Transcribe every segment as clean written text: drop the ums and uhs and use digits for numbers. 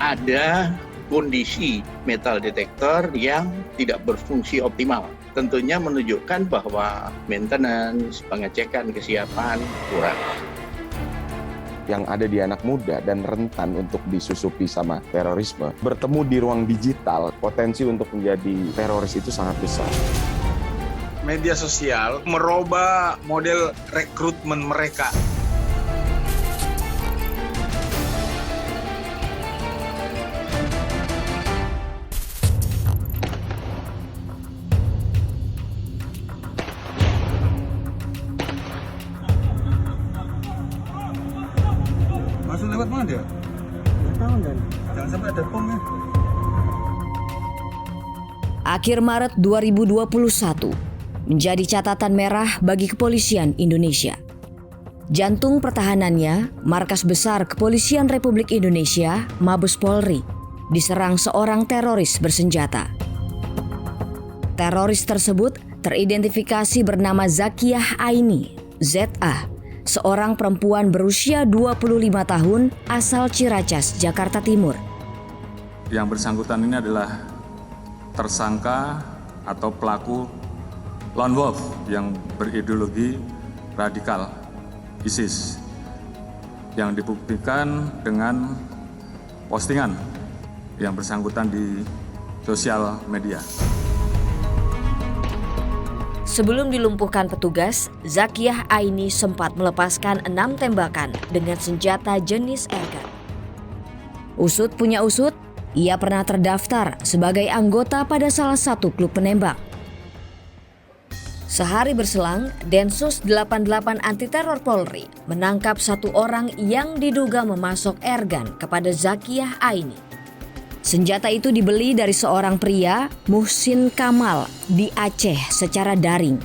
ada kondisi metal detektor yang tidak berfungsi optimal. Tentunya menunjukkan bahwa maintenance, pengecekan kesiapan kurang. Yang ada di anak muda dan rentan untuk disusupi sama terorisme, bertemu di ruang digital, potensi untuk menjadi teroris itu sangat besar. Media sosial merubah model rekrutmen mereka. Masuk lewat mana dia? Nggak tahu dan. Jangan sampai ada pomnya. Akhir Maret 2021 menjadi catatan merah bagi kepolisian Indonesia. Jantung pertahanannya, Markas Besar Kepolisian Republik Indonesia, Mabes Polri, diserang seorang teroris bersenjata. Teroris tersebut teridentifikasi bernama Zakiyah Aini, ZA, seorang perempuan berusia 25 tahun asal Ciracas, Jakarta Timur. Yang bersangkutan ini adalah tersangka atau pelaku lone wolf yang berideologi radikal ISIS yang dibuktikan dengan postingan yang bersangkutan di sosial media. Sebelum dilumpuhkan petugas, Zakiyah Aini sempat melepaskan 6 tembakan dengan senjata jenis airgun. Usut punya usut, ia pernah terdaftar sebagai anggota pada salah satu klub penembak. Sehari berselang, Densus 88 Anti Teror Polri menangkap satu orang yang diduga memasok airgun kepada Zakiyah Aini. Senjata itu dibeli dari seorang pria, Muhsin Kamal, di Aceh secara daring.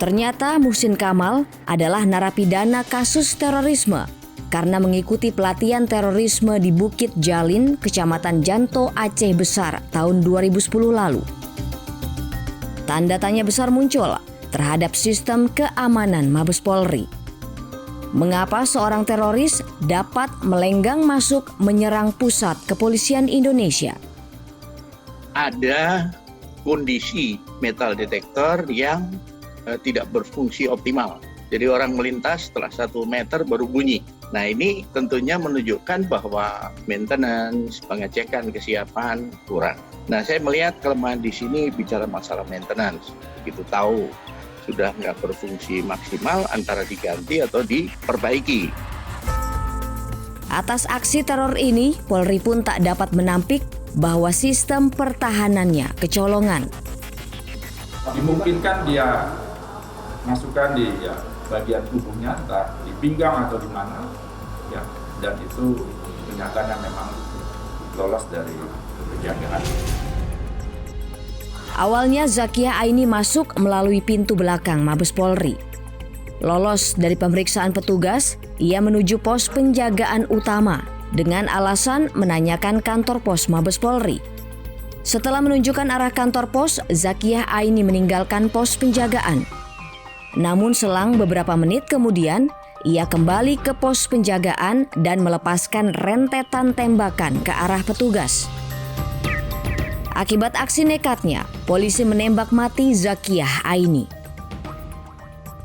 Ternyata Muhsin Kamal adalah narapidana kasus terorisme karena mengikuti pelatihan terorisme di Bukit Jalin, Kecamatan Janto, Aceh Besar tahun 2010 lalu. Tanda tanya besar muncul terhadap sistem keamanan Mabes Polri. Mengapa seorang teroris dapat melenggang masuk menyerang pusat kepolisian Indonesia? Ada kondisi metal detektor yang tidak berfungsi optimal. Jadi orang melintas setelah 1 meter baru bunyi. Nah ini tentunya menunjukkan bahwa maintenance, pengecekan kesiapan kurang. Nah saya melihat kelemahan di sini bicara masalah maintenance. Begitu tahu sudah nggak berfungsi maksimal antara diganti atau diperbaiki. Atas aksi teror ini, Polri pun tak dapat menampik bahwa sistem pertahanannya kecolongan. Dimungkinkan dia masukkan di bagian tubuhnya, entah di pinggang atau di mana, ya, dan itu nyatanya memang lolos dari penjagaan. Awalnya Zakiyah Aini masuk melalui pintu belakang Mabes Polri. Lolos dari pemeriksaan petugas, ia menuju pos penjagaan utama dengan alasan menanyakan kantor pos Mabes Polri. Setelah menunjukkan arah kantor pos, Zakiyah Aini meninggalkan pos penjagaan. Namun selang beberapa menit kemudian, ia kembali ke pos penjagaan dan melepaskan rentetan tembakan ke arah petugas. Akibat aksi nekatnya, polisi menembak mati Zakiyah Aini.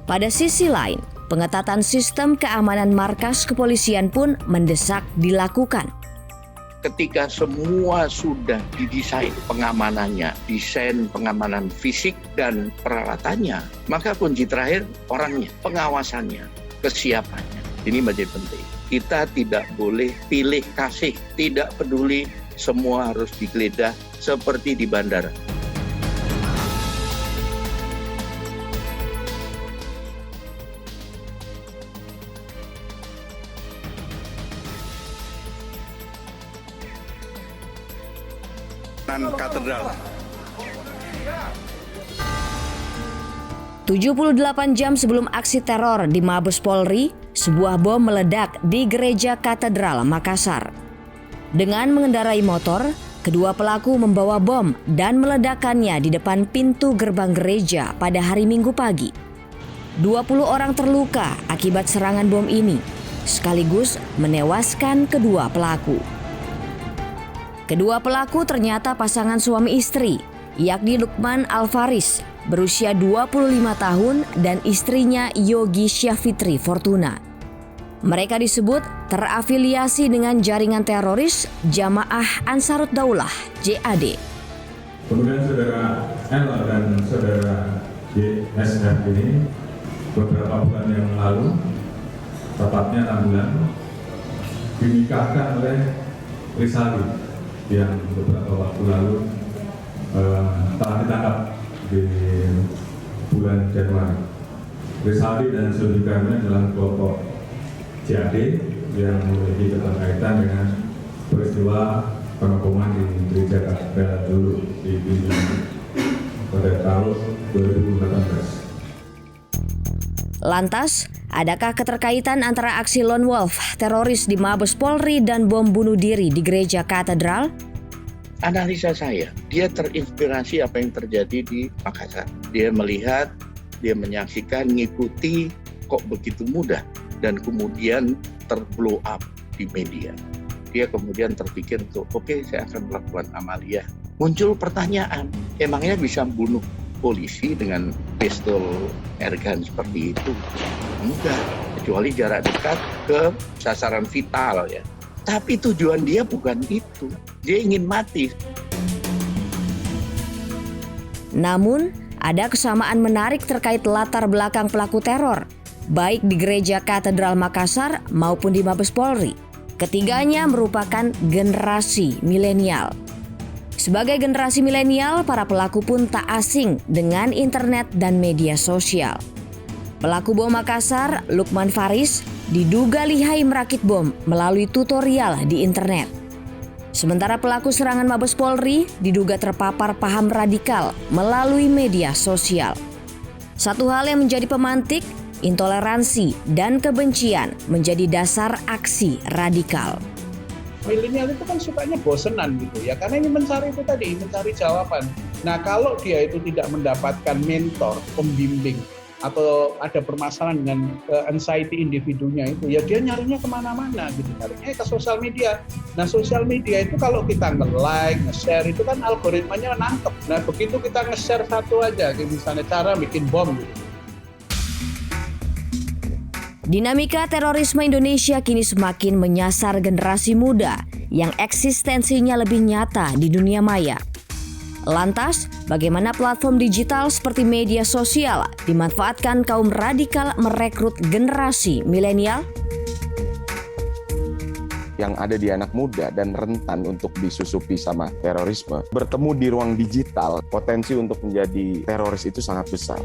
Pada sisi lain, pengetatan sistem keamanan markas kepolisian pun mendesak dilakukan. Ketika semua sudah didesain pengamanannya, desain pengamanan fisik dan peralatannya, maka kunci terakhir orangnya, pengawasannya, kesiapannya. Ini menjadi penting. Kita tidak boleh pilih kasih, tidak peduli, semua harus digeledah seperti di bandara. Katedral. 78 jam sebelum aksi teror di Mabes Polri, sebuah bom meledak di Gereja Katedral Makassar. Dengan mengendarai motor, kedua pelaku membawa bom dan meledakkannya di depan pintu gerbang gereja pada hari Minggu pagi. 20 orang terluka akibat serangan bom ini, sekaligus menewaskan kedua pelaku. Kedua pelaku ternyata pasangan suami istri, yakni Lukman Alfaris, berusia 25 tahun, dan istrinya Yogi Syafitri Fortuna. Mereka disebut terafiliasi dengan jaringan teroris Jamaah Ansarut Daulah (JAD). Kemudian saudara L dan saudara JSF ini beberapa bulan yang lalu, tepatnya 6 bulan, dinikahkan oleh Rizali yang beberapa waktu lalu telah ditangkap di bulan Januari. Rizali dan saudara adalah kelompok JAD yang memiliki keterkaitan dengan peristiwa pengepungan di Gereja Katedral dulu di Binjai pada tahun 2018. Lantas, adakah keterkaitan antara aksi lone wolf teroris di Mabes Polri dan bom bunuh diri di Gereja Katedral? Analisa saya, dia terinspirasi apa yang terjadi di Makassar. Dia melihat, dia menyaksikan, mengikuti kok begitu mudah dan kemudian terblow up di media. Dia kemudian terpikir untuk oke, saya akan melakukan amaliyah. Muncul pertanyaan, emangnya bisa bunuh polisi dengan pistol airgun seperti itu? Enggak, kecuali jarak dekat ke sasaran vital ya. Tapi tujuan dia bukan itu. Dia ingin mati. Namun, ada kesamaan menarik terkait latar belakang pelaku teror, baik di Gereja Katedral Makassar maupun di Mabes Polri. Ketiganya merupakan generasi milenial. Sebagai generasi milenial, para pelaku pun tak asing dengan internet dan media sosial. Pelaku bom Makassar, Lukman Faris, diduga lihai merakit bom melalui tutorial di internet. Sementara pelaku serangan Mabes Polri diduga terpapar paham radikal melalui media sosial. Satu hal yang menjadi pemantik, intoleransi dan kebencian menjadi dasar aksi radikal. Milenial itu kan sukanya bosenan gitu ya, karena ini mencari itu tadi, mencari jawaban. Nah kalau dia itu tidak mendapatkan mentor, pembimbing, atau ada permasalahan dengan anxiety individunya itu, ya dia nyarinya kemana-mana gitu, nyarinya ke sosial media. Nah sosial media itu kalau kita nge-like, nge-share itu kan algoritmanya nangkep. Nah begitu kita nge-share satu aja, misalnya cara bikin bom gitu. Dinamika terorisme Indonesia kini semakin menyasar generasi muda yang eksistensinya lebih nyata di dunia maya. Lantas, bagaimana platform digital seperti media sosial dimanfaatkan kaum radikal merekrut generasi milenial? Yang ada di anak muda dan rentan untuk disusupi sama terorisme, bertemu di ruang digital, potensi untuk menjadi teroris itu sangat besar.